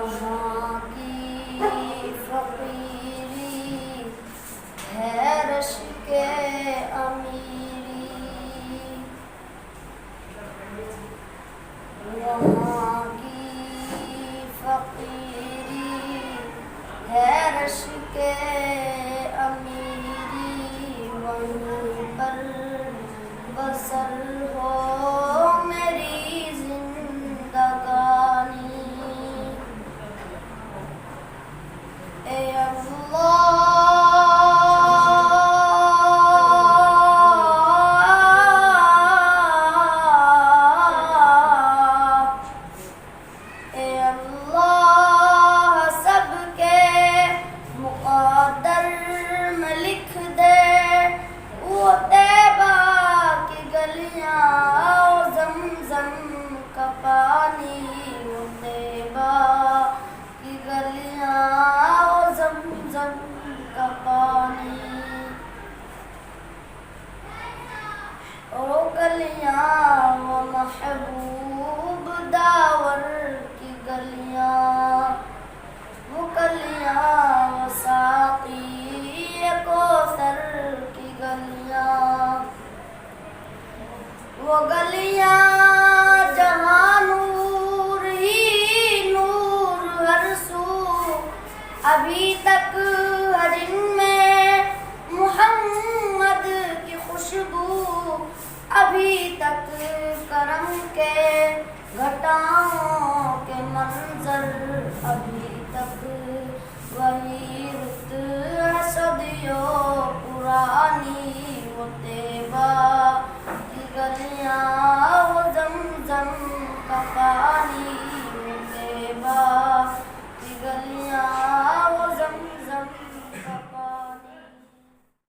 यहाँ की फ़कीरी है रश के अमीरी, यहाँ की फ़कीरी है रश के अमीरी, वहीं पर बसर हो मेरी जिंदगानी। ए अल्लाह सबके मुक़द्दर में लिख दे वो तैबा की गलियां, ज़मज़म का पानी, वो तैबा की गलियां, ज़मज़म का पानी। ओ गलियां वो महबूब दावर की गलियां, वो गलियां वो साक़ी कौसर की गलियां, वो गलियां जहाँ नूर ही नूर हर सू, अभी तक हर इनमें मुहम्मद की खुशबू, अभी तक करम के घटाओं के मंजर, अभी तक वही रुत है सदियों पुरानी, वो तैबा की गलियां, वो ज़मज़म का पानी, वो तैबा की गलियां, वो ज़मज़म का पानी।